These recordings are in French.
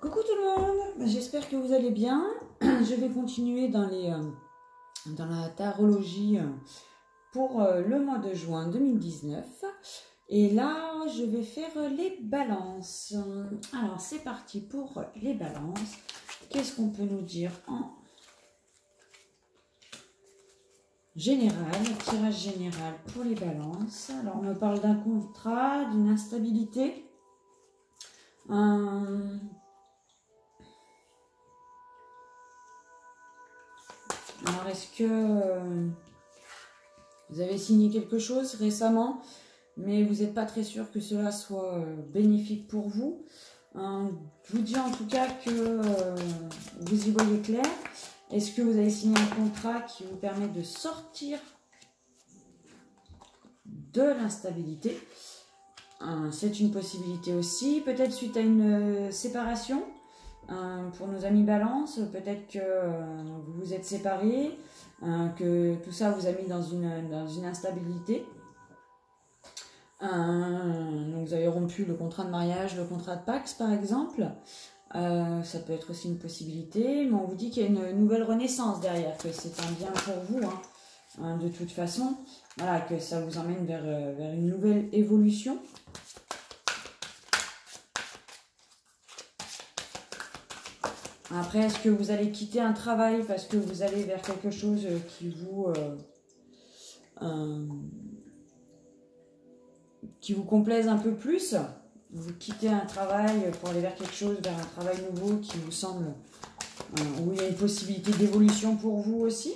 Coucou tout le monde, j'espère que vous allez bien. Je vais continuer dans la tarologie pour le mois de juin 2019. Et là, je vais faire les balances. Alors, c'est parti pour les balances. Qu'est-ce qu'on peut nous dire en général, tirage général pour les balances? Alors, on me parle d'un contrat, d'une instabilité. Alors, est-ce que vous avez signé quelque chose récemment, mais vous n'êtes pas très sûr que cela soit bénéfique pour vous? Je vous dis en tout cas que vous y voyez clair. Est-ce que vous avez signé un contrat qui vous permet de sortir de l'instabilité? C'est une possibilité aussi. Peut-être suite à une séparation. Pour nos amis balance, peut-être que vous vous êtes séparés, que tout ça vous a mis dans une instabilité. Donc vous avez rompu le contrat de mariage, le contrat de Pax par exemple. Ça peut être aussi une possibilité, mais on vous dit qu'il y a une nouvelle renaissance derrière, que c'est un bien pour vous, de toute façon. Voilà, que ça vous emmène vers une nouvelle évolution. Après, est-ce que vous allez quitter un travail parce que vous allez vers quelque chose qui vous complaise un peu plus? Vous quittez un travail pour aller vers quelque chose, vers un travail nouveau qui vous semble, où il y a une possibilité d'évolution pour vous aussi.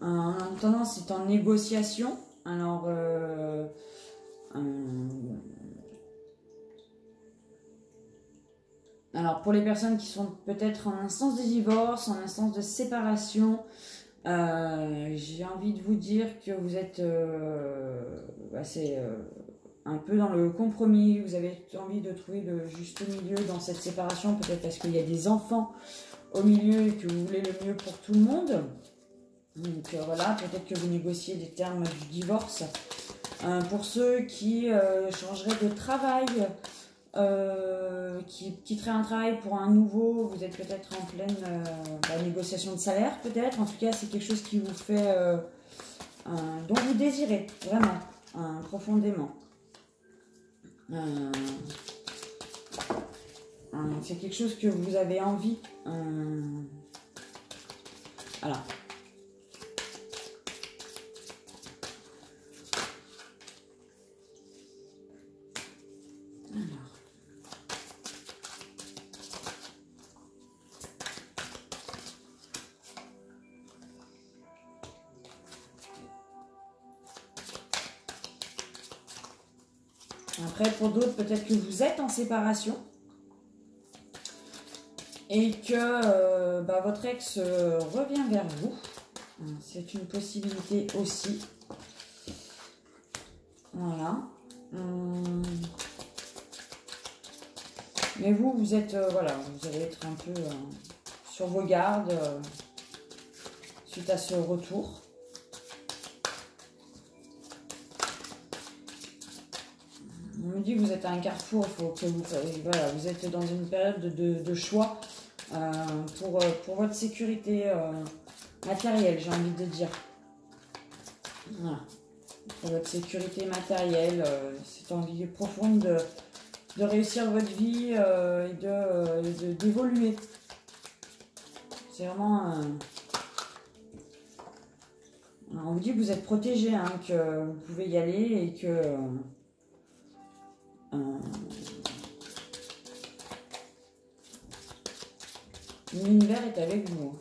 En attendant, c'est en négociation. Alors, pour les personnes qui sont peut-être en instance de divorce, en instance de séparation, j'ai envie de vous dire que vous êtes un peu dans le compromis. Vous avez envie de trouver le juste milieu dans cette séparation, peut-être parce qu'il y a des enfants au milieu et que vous voulez le mieux pour tout le monde. Donc voilà, peut-être que vous négociez des termes du divorce. Pour ceux qui changeraient de travail, qui quitterait un travail pour un nouveau, vous êtes peut-être en pleine négociation de salaire, peut-être. En tout cas, c'est quelque chose qui vous fait, dont vous désirez vraiment, profondément. C'est quelque chose que vous avez envie. Voilà. Après, pour d'autres, peut-être que vous êtes en séparation et que votre ex revient vers vous. C'est une possibilité aussi. Voilà. Mais vous êtes, voilà, vous allez être un peu sur vos gardes suite à ce retour. On me dit que vous êtes à un carrefour, il faut que vous êtes dans une période de choix pour votre sécurité matérielle, j'ai envie de dire. Voilà. Pour votre sécurité matérielle, cette envie profonde de réussir votre vie et d'évoluer. C'est vraiment... on vous dit que vous êtes protégé, que vous pouvez y aller et que... l'univers est avec vous.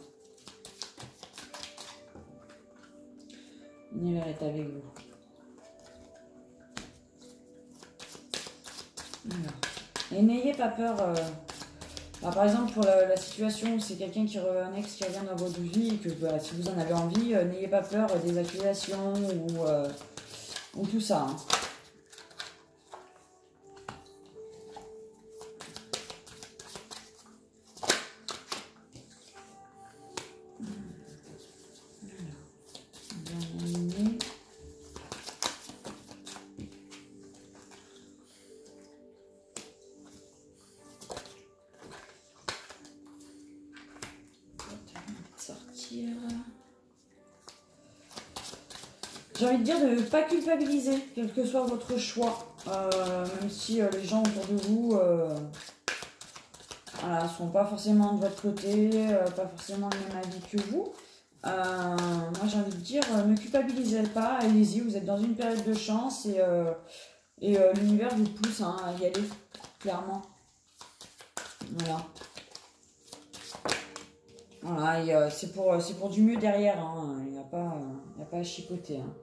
L'univers est avec vous. Alors. Et n'ayez pas peur. Par exemple, pour la situation où c'est quelqu'un un ex qui revient dans votre vie, et que si vous en avez envie, n'ayez pas peur des accusations ou tout ça. dire? J'ai envie de dire de ne pas culpabiliser, quel que soit votre choix. Même si les gens autour de vous voilà, sont pas forcément de votre côté, pas forcément le même avis que vous. Moi j'ai envie de dire, ne culpabilisez pas, allez-y, vous êtes dans une période de chance et l'univers vous pousse hein, à y aller, clairement. Voilà. Voilà, c'est pour du mieux derrière, hein. Il n'y a pas à chipoter. Hein.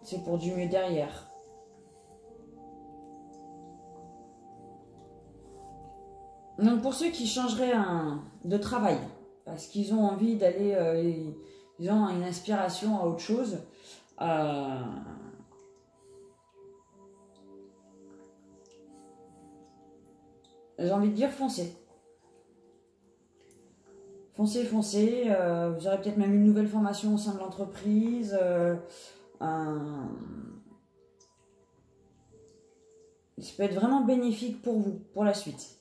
C'est pour du mieux derrière. Donc pour ceux qui changeraient de travail, parce qu'ils ont envie d'aller, ils ont une inspiration à autre chose, j'ai envie de dire foncez. Foncez, foncez. Vous aurez peut-être même une nouvelle formation au sein de l'entreprise. Ça peut être vraiment bénéfique pour vous, pour la suite.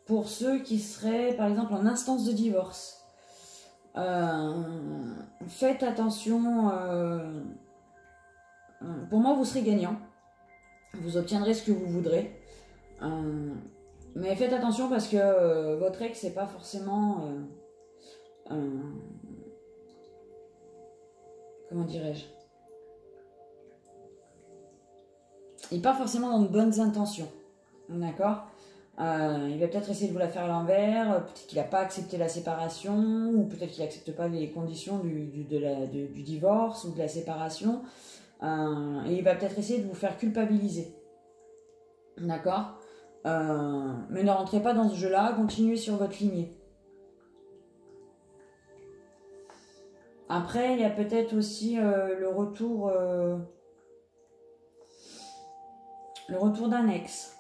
Pour ceux qui seraient, par exemple, en instance de divorce, faites attention. Pour moi, vous serez gagnant. Vous obtiendrez ce que vous voudrez. Mais faites attention parce que votre ex, c'est pas forcément... comment dirais-je? Il n'est pas forcément dans de bonnes intentions. D'accord? Il va peut-être essayer de vous la faire à l'envers, peut-être qu'il n'a pas accepté la séparation, ou peut-être qu'il n'accepte pas les conditions du divorce ou de la séparation. Et il va peut-être essayer de vous faire culpabiliser. D'accord? Mais ne rentrez pas dans ce jeu-là, continuez sur votre lignée. Après, il y a peut-être aussi le retour d'un ex.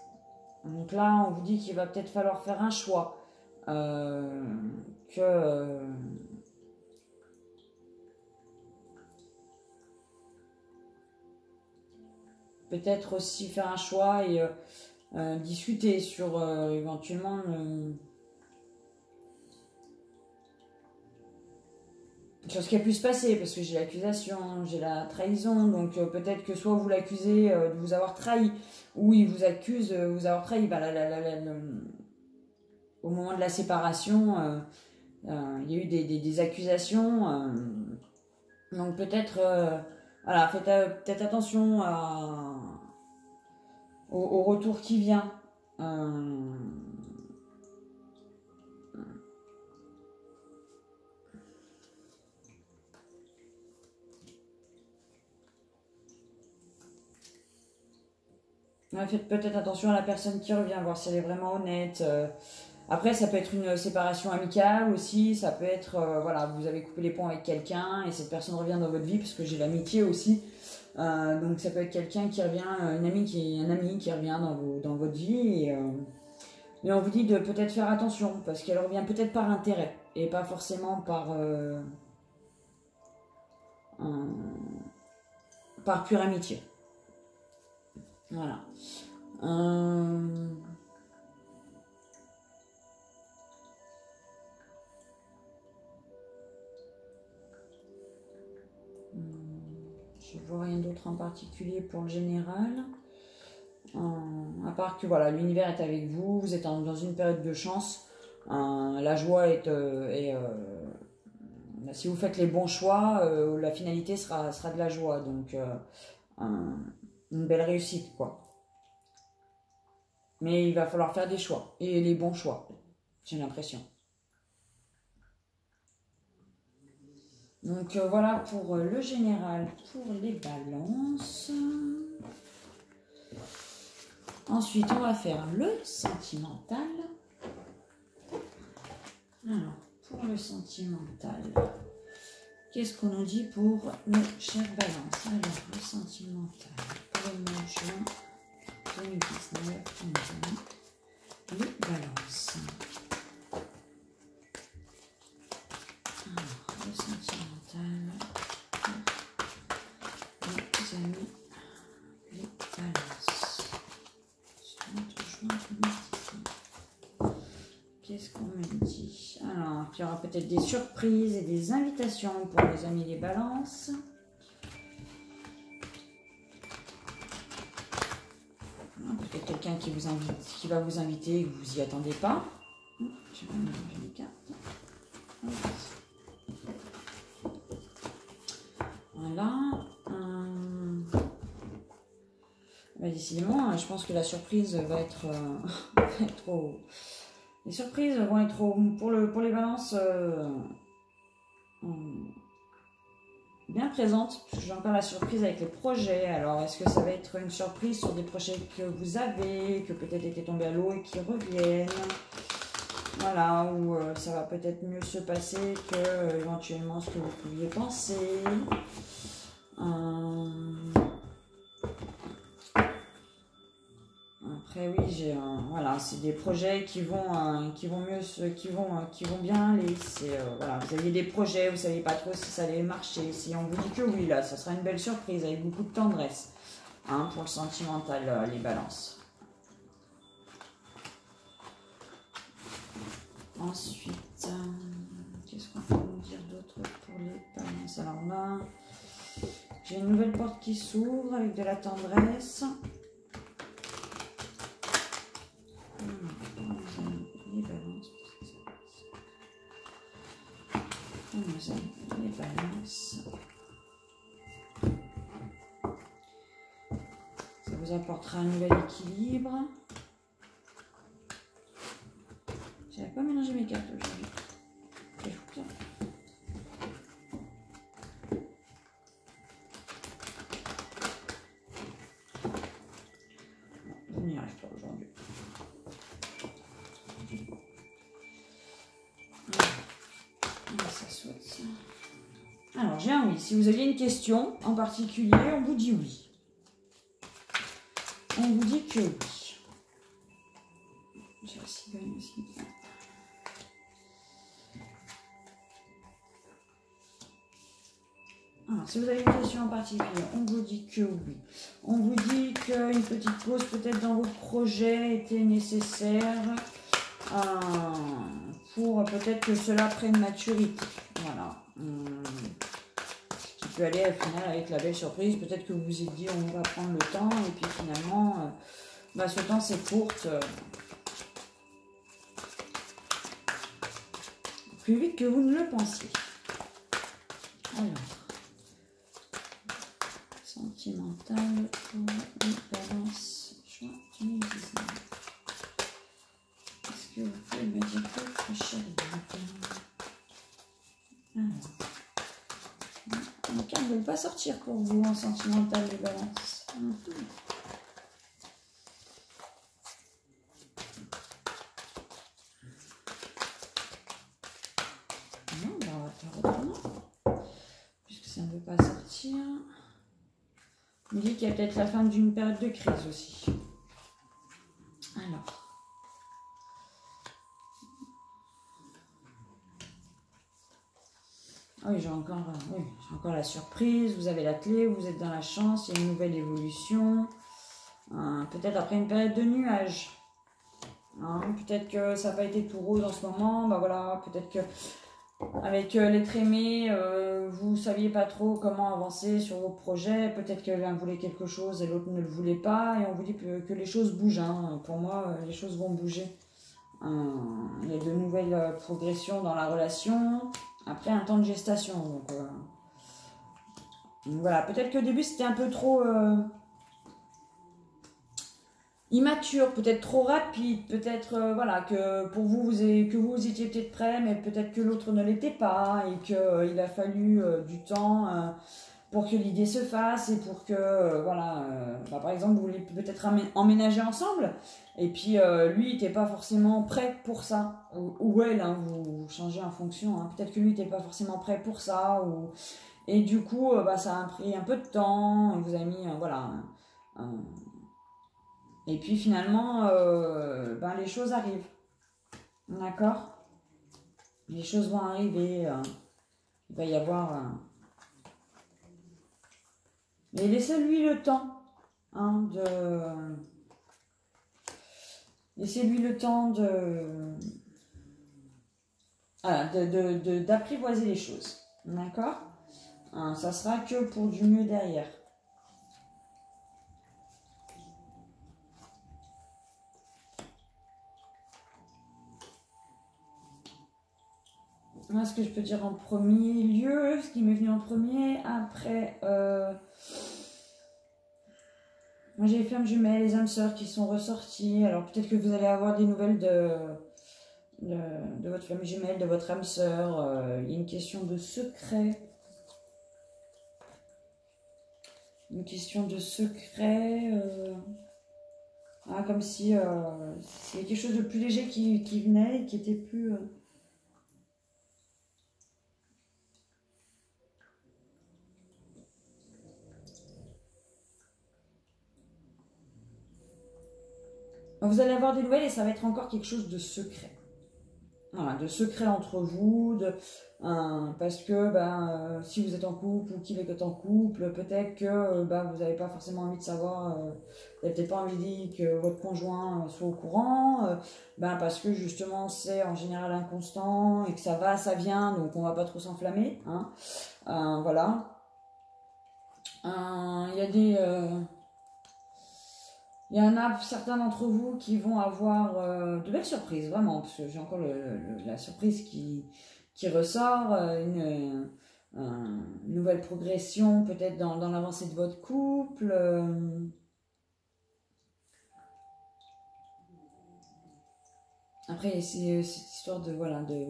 Donc là, on vous dit qu'il va peut-être falloir faire un choix. Peut-être aussi faire un choix et discuter sur éventuellement sur ce qui a pu se passer, parce que j'ai l'accusation, j'ai la trahison, donc peut-être que soit vous l'accusez de vous avoir trahi, ou il vous accuse de vous avoir trahi. Au moment de la séparation, il y a eu des accusations, donc peut-être voilà, faites peut-être attention au retour qui vient. Faites peut-être attention à la personne qui revient, voir si elle est vraiment honnête. Après, ça peut être une séparation amicale aussi, ça peut être, voilà, vous avez coupé les ponts avec quelqu'un et cette personne revient dans votre vie, parce que j'ai l'amitié aussi. Donc ça peut être quelqu'un qui revient, un ami qui revient dans votre vie. Et on vous dit de peut-être faire attention, parce qu'elle revient peut-être par intérêt, et pas forcément par pure amitié. Voilà. Je vois rien d'autre en particulier pour le général. À part que voilà, l'univers est avec vous, vous êtes dans une période de chance. La joie est... si vous faites les bons choix, la finalité sera de la joie. Donc, une belle réussite, quoi. Mais il va falloir faire des choix. Et les bons choix, j'ai l'impression. Donc, voilà pour le général, pour les balances. Ensuite, on va faire le sentimental. Alors, pour le sentimental, qu'est-ce qu'on nous dit pour le cher balance? Alors, le sentimental pour le mois de juin 2019, les balances. Alors, le sentimental qu'est-ce qu'on me dit? Alors, il y aura peut-être des surprises et des invitations pour les amis des balances. Peut-être quelqu'un qui vous invite, qui va vous inviter et que vous n'y attendez pas. Je vais mélanger les cartes. Voilà. Décidément, je pense que la surprise va être, trop... Les surprises vont être pour les balances bien présentes. J'ai encore la surprise avec les projets. Alors, est-ce que ça va être une surprise sur des projets que vous avez, que peut-être étaient tombés à l'eau et qui reviennent? Voilà, ou ça va peut-être mieux se passer que éventuellement ce que vous pouviez penser. Après oui, j'ai voilà, c'est des projets qui vont mieux, qui vont bien aller. C'est voilà, vous aviez des projets, vous saviez pas trop si ça allait marcher. Si on vous dit que oui, là, ça sera une belle surprise avec beaucoup de tendresse, hein, pour le sentimental, les balances. Ensuite, qu'est-ce qu'on peut nous dire d'autre pour les balances? Alors là, j'ai une nouvelle porte qui s'ouvre avec de la tendresse. Les balances. Les balances. Ça vous apportera un nouvel équilibre. J'avais pas mélangé mes cartes aujourd'hui. C'est fou ça. On n'y arrive pas aujourd'hui. Ça saute ça. Alors j'ai un oui. Si vous aviez une question en particulier, on vous dit oui. On vous dit que oui. J'ai aussi bien aussi. Alors, si vous avez une question en particulier, on vous dit que oui. On vous dit qu'une petite pause peut-être dans vos projets était nécessaire pour peut-être que cela prenne maturité. Voilà. Ce qui peut aller au final avec la belle surprise. Peut-être que vous vous êtes dit on va prendre le temps et puis finalement, ce temps c'est courte. Plus vite que vous ne le pensiez. Alors. Sentimental pour les balances juin 2019. Est-ce que vous pouvez me dire quelque chose? Alors, les cartes ne veulent pas sortir pour vous en sentimental les balances. Non, on va faire autrement. Puisque ça ne veut pas sortir. On dit qu'il y a peut-être la fin d'une période de crise aussi. Alors. Oui, j'ai encore la surprise. Vous avez la clé, vous êtes dans la chance. Il y a une nouvelle évolution. Peut-être après une période de nuages. Peut-être que ça n'a pas été tout rose en ce moment. Voilà, peut-être que avec l'être aimé, vous ne saviez pas trop comment avancer sur vos projets. Peut-être que l'un voulait quelque chose et l'autre ne le voulait pas. Et on vous dit que les choses bougent. Pour moi, les choses vont bouger. Il y a de nouvelles progressions dans la relation. Après un temps de gestation. Donc voilà, peut-être qu'au début, c'était un peu trop... immature, peut-être trop rapide, peut-être voilà que pour vous, vous étiez peut-être prêt, mais peut-être que l'autre ne l'était pas et qu'il a fallu du temps pour que l'idée se fasse et pour que voilà, par exemple vous voulez peut-être emménager ensemble et puis lui il n'était pas forcément prêt pour ça ou elle, vous changez en fonction, peut-être que lui n'était pas forcément prêt pour ça et du coup ça a pris un peu de temps, vous avez mis voilà. Et puis finalement, les choses arrivent. D'accord? Les choses vont arriver. Il va y avoir... Mais laissez-lui le temps de... Laissez-lui le temps voilà, d'apprivoiser les choses. D'accord? Ça sera que pour du mieux derrière. Moi, ce que je peux dire en premier lieu, ce qui m'est venu en premier, après, moi j'ai les flammes jumelles, les âmes sœurs qui sont ressorties. Alors peut-être que vous allez avoir des nouvelles de votre flamme jumelle, de votre âme sœur. Il y a une question de secret. Une question de secret. Comme si c'est quelque chose de plus léger qui venait et qui était plus... Vous allez avoir des nouvelles et ça va être encore quelque chose de secret. Voilà, de secret entre vous, parce que si vous êtes en couple ou qu'il est en couple, peut-être que vous n'avez pas forcément envie de savoir, vous n'avez peut-être pas envie que votre conjoint soit au courant, parce que justement c'est en général inconstant et que ça va, ça vient, donc on va pas trop s'enflammer. Voilà. Il y en a certains d'entre vous qui vont avoir de belles surprises, vraiment, parce que j'ai encore la surprise qui ressort, une nouvelle progression peut-être dans l'avancée de votre couple. Après, c'est cette histoire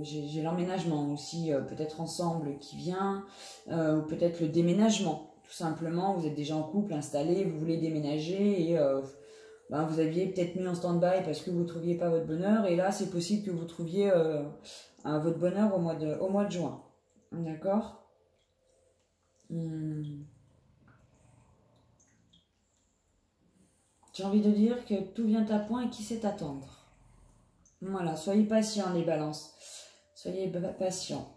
j'ai l'emménagement aussi, peut-être ensemble qui vient, ou peut-être le déménagement. Tout simplement, vous êtes déjà en couple, installé, vous voulez déménager et... vous aviez peut-être mis en stand-by parce que vous ne trouviez pas votre bonheur. Et là, c'est possible que vous trouviez votre bonheur au mois de juin. D'accord? J'ai envie de dire que tout vient à point et qui sait attendre. Voilà, soyez patients les balances. Soyez patients.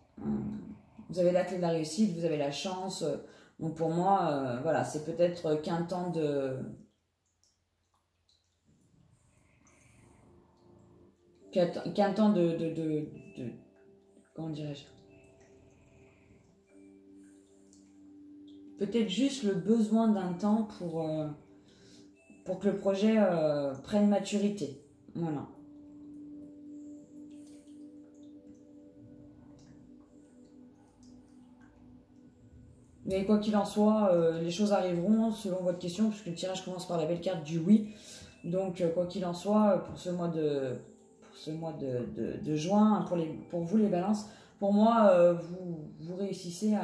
Vous avez la clé de la réussite, vous avez la chance. Donc pour moi, voilà, c'est peut-être qu'un temps de... qu'un temps de comment dirais-je, peut-être juste le besoin d'un temps pour que le projet prenne maturité. Voilà. Mais quoi qu'il en soit, les choses arriveront selon votre question, puisque le tirage commence par la belle carte du oui. Donc quoi qu'il en soit, pour ce mois de juin, pour vous les balances, pour moi, vous réussissez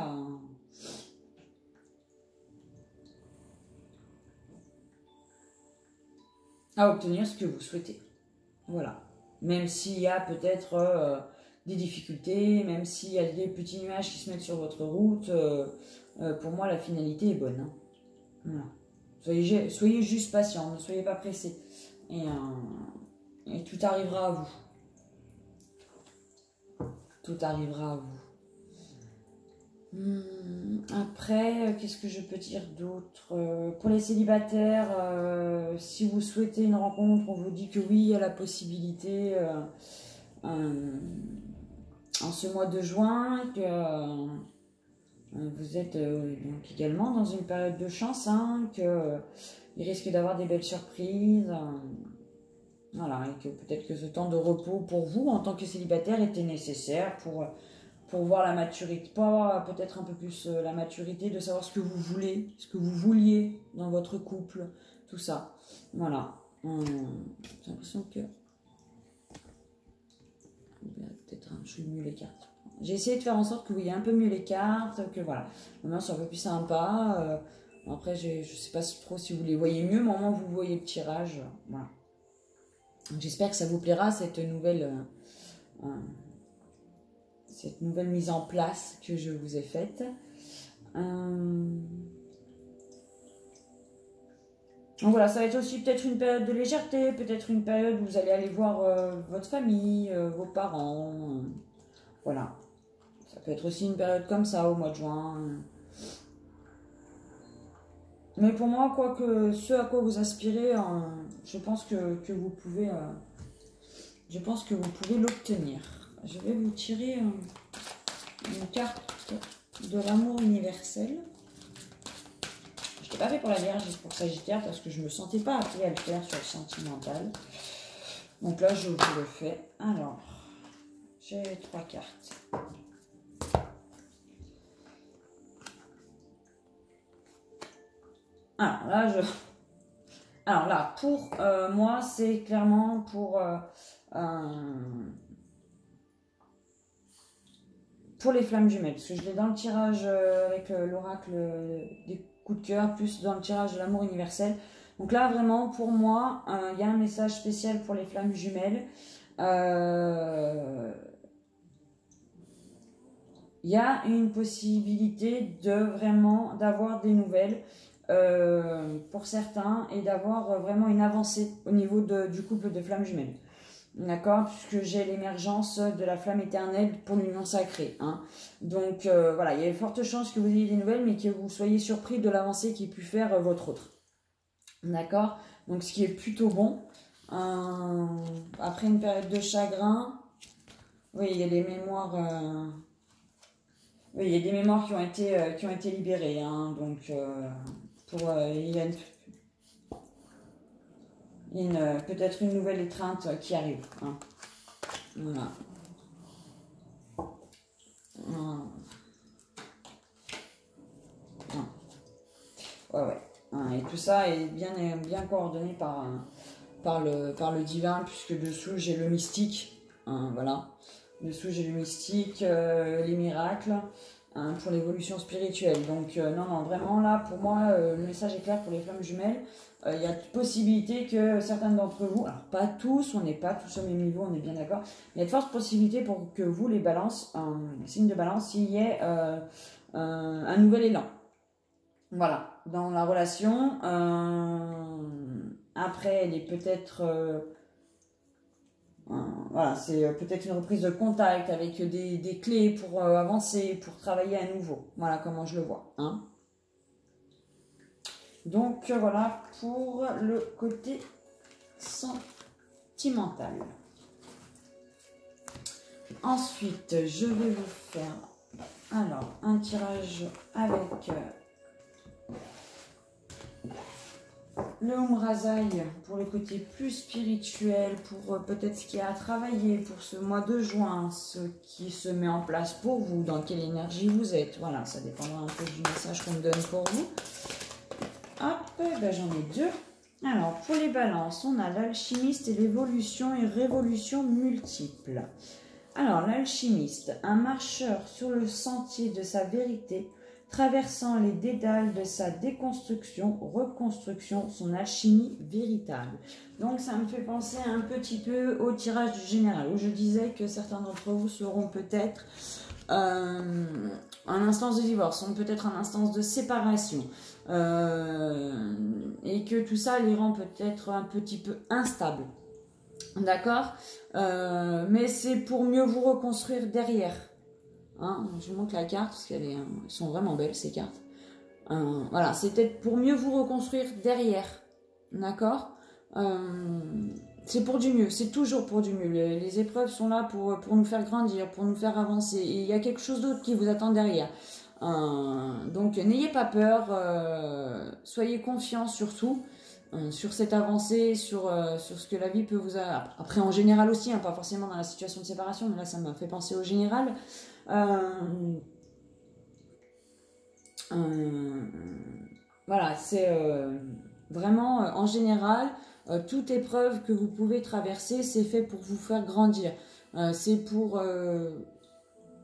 à obtenir ce que vous souhaitez. Voilà. Même s'il y a peut-être des difficultés, même s'il y a des petits nuages qui se mettent sur votre route, pour moi, la finalité est bonne. Voilà. Soyez juste patient, ne soyez pas pressés. Et tout arrivera à vous. Tout arrivera à vous. Après, qu'est-ce que je peux dire d'autre? Pour les célibataires, si vous souhaitez une rencontre, on vous dit que oui, il y a la possibilité en ce mois de juin, que vous êtes donc également dans une période de chance, qu'il risque d'avoir des belles surprises. Voilà, et que peut-être que ce temps de repos pour vous, en tant que célibataire, était nécessaire pour voir la maturité, peut-être un peu plus la maturité, de savoir ce que vous voulez, ce que vous vouliez dans votre couple, tout ça. Voilà. J'ai l'impression que... Peut-être je suis mieux les cartes. J'ai essayé de faire en sorte que vous voyez un peu mieux les cartes, que voilà. Maintenant, c'est un peu plus sympa. Après, je ne sais pas trop si vous les voyez mieux, mais au moins, vous voyez le tirage. Voilà. J'espère que ça vous plaira, cette nouvelle mise en place que je vous ai faite. Donc voilà, ça va être aussi peut-être une période de légèreté, peut-être une période où vous allez aller voir votre famille, vos parents. Voilà. Ça peut être aussi une période comme ça au mois de juin. Mais pour moi, ce à quoi vous aspirez, je pense que vous pouvez l'obtenir. je vais vous tirer une carte de l'amour universel. Je ne l'ai pas fait pour la Vierge, pour Sagittaire, parce que je ne me sentais pas appelée à le faire sur le sentimental. Donc là, je vous le fais. Alors, j'ai 3 cartes. Alors là, pour moi, c'est clairement pour les flammes jumelles. Parce que je l'ai dans le tirage avec l'oracle des coups de cœur, plus dans le tirage de l'amour universel. Donc là, vraiment, pour moi, il y a un message spécial pour les flammes jumelles. Il y a une possibilité d'avoir des nouvelles pour certains et d'avoir vraiment une avancée au niveau du couple de flammes jumelles. D'accord, puisque j'ai l'émergence de la flamme éternelle pour l'union sacrée. Hein. Donc voilà, il y a de fortes chances que vous ayez des nouvelles, mais que vous soyez surpris de l'avancée qui ait pu faire votre autre. D'accord, donc ce qui est plutôt bon. Après une période de chagrin, oui, il y a des mémoires. Oui, il y a des mémoires qui ont été libérées. Hein, donc il y a peut-être une nouvelle étreinte qui arrive. Hein. Voilà. Ouais. Et tout ça est bien coordonné par le divin, puisque dessous j'ai le mystique. Voilà. Dessous j'ai le mystique, les miracles, pour l'évolution spirituelle. Donc non, vraiment là, pour moi, le message est clair pour les flammes jumelles. Il y a possibilité que certains d'entre vous, alors pas tous, on n'est pas tous au même niveau, on est bien d'accord, il y a de fortes possibilités pour que vous, les balances, signes de balance, il y ait un nouvel élan. Voilà, dans la relation. Après, elle est peut-être... voilà, c'est peut-être une reprise de contact avec des clés pour avancer, pour travailler à nouveau. Voilà comment je le vois. Hein. Donc voilà pour le côté sentimental. Ensuite, je vais vous faire un tirage avec le Umrazaï pour le côté plus spirituel, pour peut-être ce qui a à travailler pour ce mois de juin, ce qui se met en place pour vous, dans quelle énergie vous êtes. Voilà, ça dépendra un peu du message qu'on me donne pour vous. Hop, j'en ai 2. Alors, pour les balances, on a l'alchimiste et l'évolution et révolution multiple. Alors, l'alchimiste, un marcheur sur le sentier de sa vérité, traversant les dédales de sa déconstruction, reconstruction, son alchimie véritable. Donc ça me fait penser un petit peu au tirage du général, où je disais que certains d'entre vous seront peut-être en instance de divorce, seront peut-être en instance de séparation, et que tout ça les rend peut-être un petit peu instables. D'accord, mais c'est pour mieux vous reconstruire derrière. Hein, je vous montre la carte parce qu'elles sont vraiment belles ces cartes. Voilà, c'est peut-être pour mieux vous reconstruire derrière. D'accord, c'est pour du mieux, c'est toujours pour du mieux. Les épreuves sont là pour nous faire grandir, pour nous faire avancer. Et il y a quelque chose d'autre qui vous attend derrière. Donc n'ayez pas peur, soyez confiants surtout. Sur cette avancée, sur ce que la vie peut vous... Après, en général aussi, hein, pas forcément dans la situation de séparation, mais là, ça m'a fait penser au général. Voilà, c'est vraiment, en général, toute épreuve que vous pouvez traverser, c'est fait pour vous faire grandir. C'est pour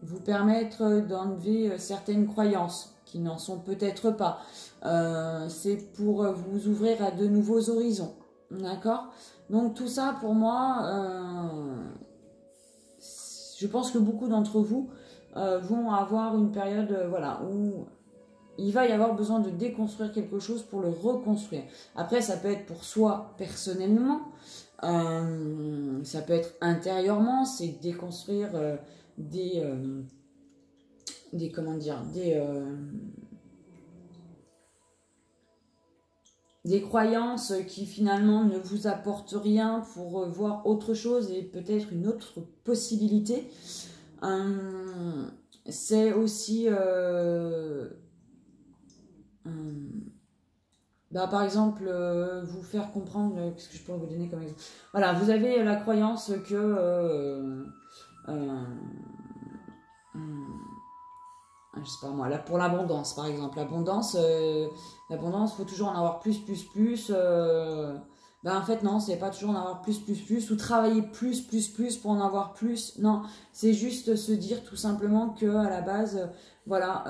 vous permettre d'enlever certaines croyances qui n'en sont peut-être pas. C'est pour vous ouvrir à de nouveaux horizons. D'accord? Donc tout ça, pour moi, je pense que beaucoup d'entre vous vont avoir une période voilà, où il va y avoir besoin de déconstruire quelque chose pour le reconstruire. Après, ça peut être pour soi personnellement, ça peut être intérieurement, c'est déconstruire des croyances qui finalement ne vous apportent rien pour voir autre chose et peut-être une autre possibilité. C'est aussi... par exemple, vous faire comprendre... Qu'est-ce que je pourrais vous donner comme exemple? Voilà, vous avez la croyance que... je sais pas moi, là, pour l'abondance par exemple, l'abondance, faut toujours en avoir plus, en fait non, c'est pas toujours en avoir plus, ou travailler plus pour en avoir plus, non, c'est juste se dire tout simplement que à la base, voilà,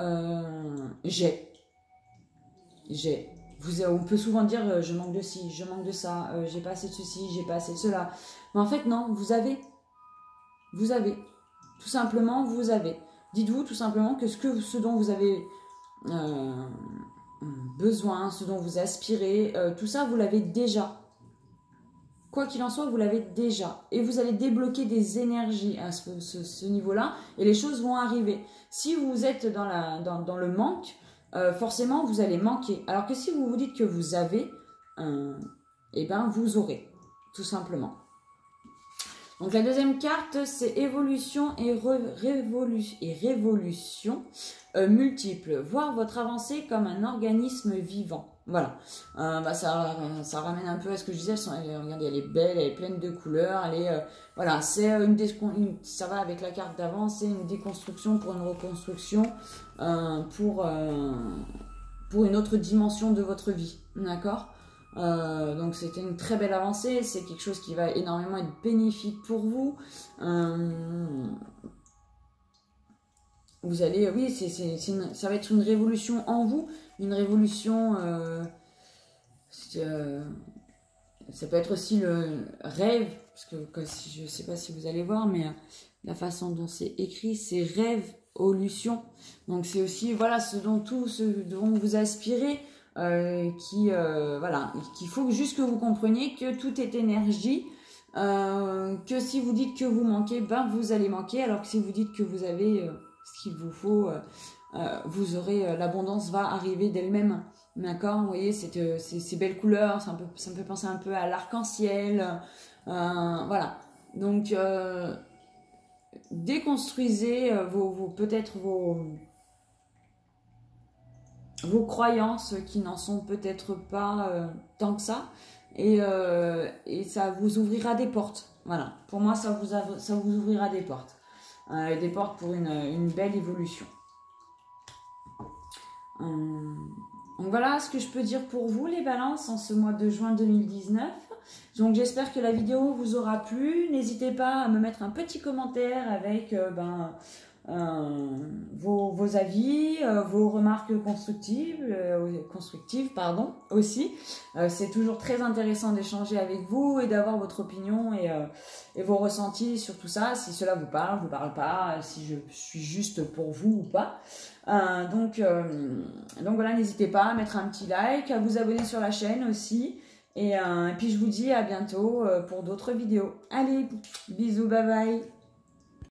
on peut souvent dire je manque de ci, je manque de ça, j'ai pas assez de ceci, j'ai pas assez de cela, mais en fait non, vous avez, tout simplement vous avez. Dites-vous tout simplement que ce dont vous avez besoin, ce dont vous aspirez, tout ça, vous l'avez déjà. Quoi qu'il en soit, vous l'avez déjà. Et vous allez débloquer des énergies à ce niveau-là, et les choses vont arriver. Si vous êtes dans le manque, forcément, vous allez manquer. Alors que si vous vous dites que vous avez, vous aurez, tout simplement. Donc la deuxième carte, c'est évolution et révolution multiple. Voir votre avancée comme un organisme vivant. Voilà. Ça ramène un peu à ce que je disais. Regardez, elle est belle, elle est pleine de couleurs. Voilà, c'est ça va avec la carte d'avant. C'est une déconstruction pour une reconstruction, pour une autre dimension de votre vie. D'accord ? Donc c'était une très belle avancée, c'est quelque chose qui va énormément être bénéfique pour vous. Vous allez, oui, ça va être une révolution en vous, une révolution, ça peut être aussi le rêve, parce que je ne sais pas si vous allez voir, mais la façon dont c'est écrit, c'est rêve-olution. Donc c'est aussi, voilà, ce dont vous aspirez. Qu'il faut juste que vous compreniez que tout est énergie, que si vous dites que vous manquez, vous allez manquer, alors que si vous dites que vous avez ce qu'il vous faut, vous aurez, l'abondance va arriver d'elle-même, d'accord? Vous voyez, ces belles couleurs, ça me fait penser un peu à l'arc-en-ciel, voilà, donc déconstruisez peut-être vos croyances qui n'en sont peut-être pas tant que ça, et ça vous ouvrira des portes. Voilà, pour moi ça vous ouvrira des portes pour une belle évolution. Donc voilà ce que je peux dire pour vous les balances en ce mois de juin 2019. Donc j'espère que la vidéo vous aura plu. N'hésitez pas à me mettre un petit commentaire avec vos avis, vos remarques constructives aussi. C'est toujours très intéressant d'échanger avec vous et d'avoir votre opinion et vos ressentis sur tout ça, si cela vous parle pas, si je suis juste pour vous ou pas. Donc voilà, n'hésitez pas à mettre un petit like, à vous abonner sur la chaîne aussi. Et puis je vous dis à bientôt pour d'autres vidéos. Allez, bisous, bye bye.